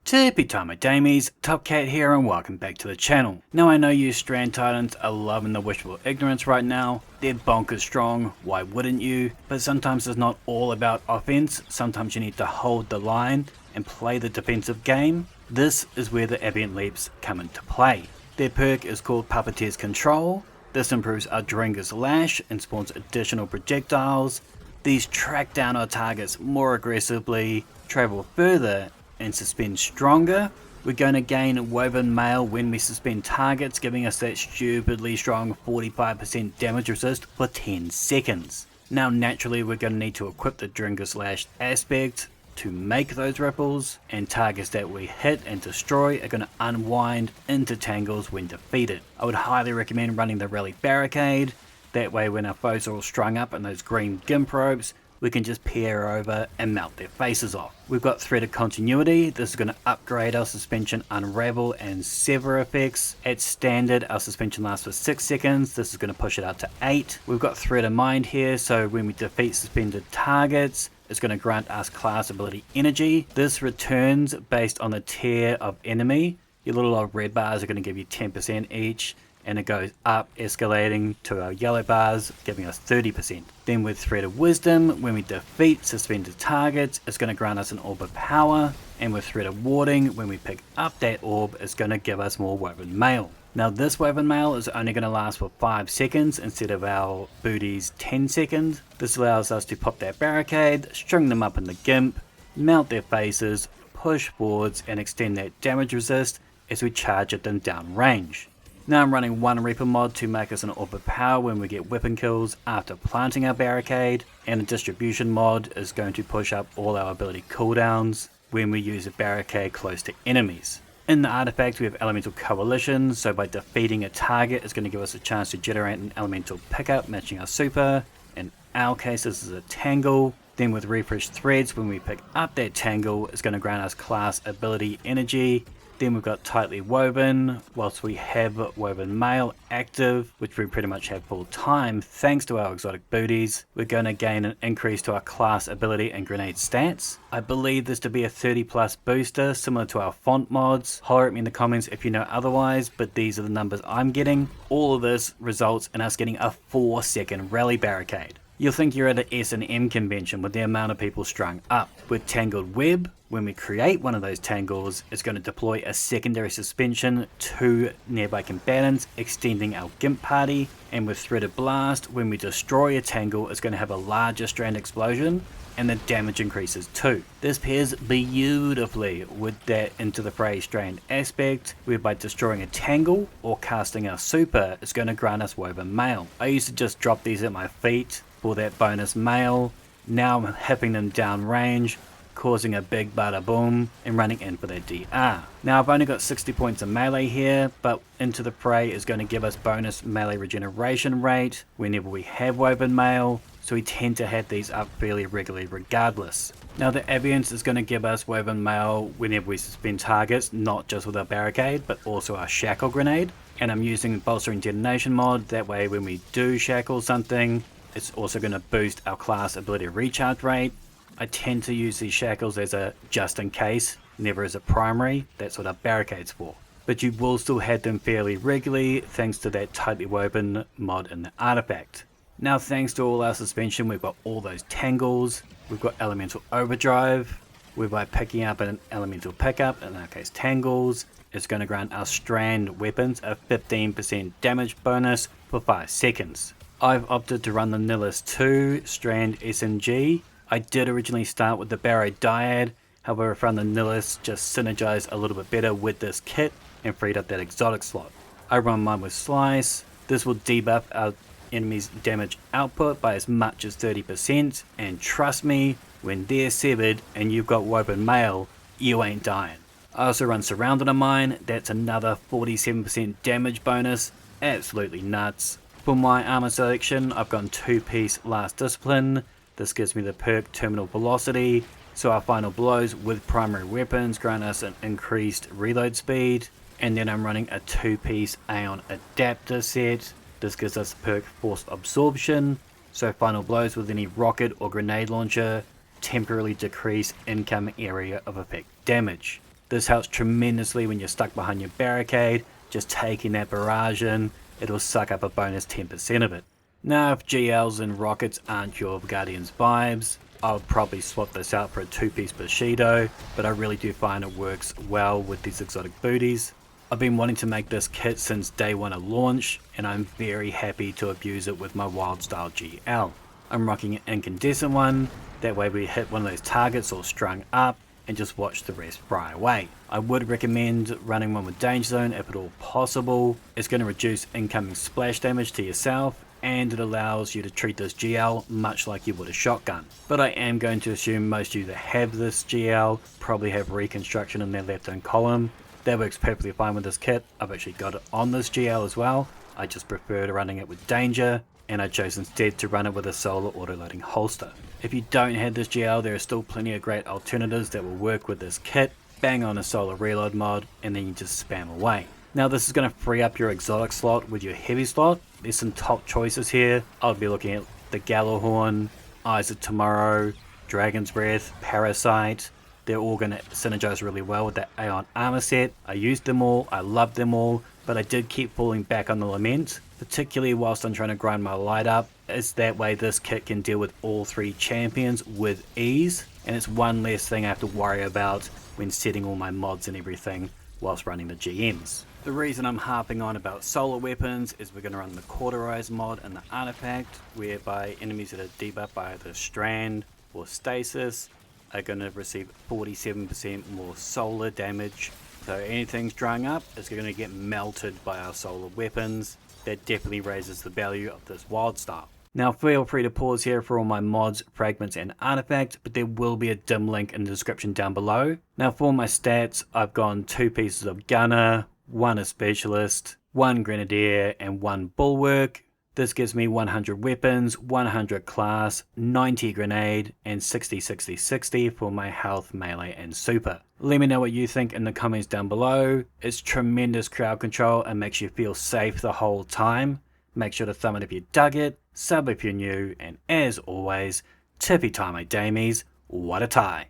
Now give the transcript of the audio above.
Tippy Timer Damies, Top Cat here and welcome back to the channel. Now I know you Strand Titans are loving the wishful ignorance right now. They're bonkers strong, why wouldn't you? But sometimes it's not all about offense, sometimes you need to hold the line and play the defensive game. This is where the Abeyant leaps come into play. Their perk is called Puppeteer's Control. This improves our Drinker's Lash and spawns additional projectiles. These track down our targets more aggressively, travel further, and suspend stronger. We're going to gain Woven Mail when we suspend targets, giving us that stupidly strong 45% damage resist for 10 seconds. Now naturally we're going to need to equip the Drinker's Lash aspect to make those ripples, and targets that we hit and destroy are going to unwind into tangles when defeated. I would highly recommend running the Relic Barricade. That way when our foes are all strung up in those green gimp ropes, we can just peer over and melt their faces off. We've got Threaded Continuity. This is going to upgrade our suspension Unravel and Sever effects. At standard, our suspension lasts for 6 seconds. This is going to push it out to 8. We've got Thread of Mind here, so when we defeat suspended targets, it's going to grant us class ability energy. This returns based on the tier of enemy. Your little red bars are going to give you 10% each, and it goes up, escalating to our yellow bars, giving us 30%. Then with Thread of Wisdom, when we defeat suspended targets, it's going to grant us an Orb of Power, and with Thread of Warding, when we pick up that orb, it's going to give us more Woven Mail. Now this Woven Mail is only going to last for 5 seconds instead of our booty's 10 seconds. This allows us to pop that barricade, string them up in the gimp, melt their faces, push forwards, and extend that damage resist as we charge at them down range. Now I'm running one Reaper mod to make us an Orb of Power when we get weapon kills after planting our barricade, and a distribution mod is going to push up all our ability cooldowns when we use a barricade close to enemies. In the artifact we have Elemental Coalition, so by defeating a target it's going to give us a chance to generate an elemental pickup matching our super. In our case this is a Tangle. Then with Refresh Threads, when we pick up that Tangle, it's going to grant us class ability energy. Then we've got Tightly Woven, whilst we have Woven Mail active, which we pretty much have full time thanks to our exotic booties. We're going to gain an increase to our class ability and grenade stats. I believe this to be a 30+ booster, similar to our font mods. Holler at me in the comments if you know otherwise, but these are the numbers I'm getting. All of this results in us getting a 4-second rally barricade. You'll think you're at an S&M convention with the amount of people strung up. With Tangled Web, when we create one of those tangles, it's going to deploy a secondary suspension to nearby combatants, extending our gimp party. And with Threaded Blast, when we destroy a tangle, it's going to have a larger strand explosion, and the damage increases too. This pairs beautifully with that Into the Fray strand aspect, whereby destroying a tangle or casting our super is going to grant us Woven Mail. I used to just drop these at my feet for that bonus mail. Now I'm hipping them down range, causing a big bada boom and running in for that DR. Now I've only got 60 points of melee here, but Into the Fray is going to give us bonus melee regeneration rate whenever we have Woven Mail, so we tend to have these up fairly regularly regardless. Now the Abeyant is going to give us Woven Mail whenever we suspend targets, not just with our barricade, but also our Shackle grenade. And I'm using Bolstering Detonation mod, that way when we do shackle something, it's also going to boost our class ability recharge rate. I tend to use these shackles as a just in case, never as a primary. That's what our barricade's for. But you will still have them fairly regularly thanks to that Tightly Woven mod in the artifact. Now thanks to all our suspension, we've got all those tangles. We've got Elemental Overdrive, whereby picking up an elemental pickup, in our case tangles, it's going to grant our strand weapons a 15% damage bonus for 5 seconds. I've opted to run the Nihilist 2 strand SMG. I did originally start with the Barrow Dyad, however I found the Nihilist just synergized a little bit better with this kit and freed up that exotic slot. I run mine with Slice. This will debuff our enemy's damage output by as much as 30%, and trust me, when they're severed and you've got Woven Mail, you ain't dying. I also run Surrounded on mine, that's another 47% damage bonus, absolutely nuts. For my armor selection, I've gone 2-piece Last Discipline. This gives me the perk Terminal Velocity, so our final blows with primary weapons grant us an increased reload speed. And then I'm running a 2-piece Aeon Adapter set. This gives us the perk Force Absorption, so final blows with any rocket or grenade launcher temporarily decrease incoming area of effect damage. This helps tremendously when you're stuck behind your barricade. Just taking that barrage in, it'll suck up a bonus 10% of it. Now if GLs and rockets aren't your Guardian's vibes, I would probably swap this out for a 2-piece Bushido, but I really do find it works well with these exotic booties. I've been wanting to make this kit since day one of launch, and I'm very happy to abuse it with my wild style GL. I'm rocking an incandescent one, that way we hit one of those targets all strung up, and just watch the rest fry away. I would recommend running one with Danger Zone if at all possible. It's going to reduce incoming splash damage to yourself, and it allows you to treat this GL much like you would a shotgun. But I am going to assume most of you that have this GL probably have reconstruction in their left hand column. That works perfectly fine with this kit. I've actually got it on this GL as well. I just prefer to running it with Danger, and I chose instead to run it with a solar auto-loading holster. If you don't have this GL, there are still plenty of great alternatives that will work with this kit. Bang on a solar reload mod, and then you just spam away. Now this is going to free up your exotic slot with your heavy slot. There's some top choices here. I'll be looking at the Gallahorn, Eyes of Tomorrow, Dragon's Breath, Parasite. They're all going to synergize really well with that Abeyant armor set. I used them all, I loved them all, but I did keep falling back on the lament, particularly whilst I'm trying to grind my light up. It's that way this kit can deal with all 3 champions with ease, and it's one less thing I have to worry about when setting all my mods and everything whilst running the GMs. The reason I'm harping on about solar weapons is we're going to run the Cauterize mod and the artifact, whereby enemies that are debuffed by either strand or stasis are going to receive 47% more solar damage. So anything strung up is going to get melted by our solar weapons. That definitely raises the value of this wild style. Now feel free to pause here for all my mods, fragments and artifacts, but there will be a dim link in the description down below. Now for my stats, I've gone 2 pieces of gunner, 1 a specialist, 1 grenadier and 1 bulwark. This gives me 100 weapons, 100 class, 90 grenade, and 60-60-60 for my health, melee, and super. Let me know what you think in the comments down below. It's tremendous crowd control and makes you feel safe the whole time. Make sure to thumb it if you dug it, sub if you're new, and as always, tippy time my damies, what a tie.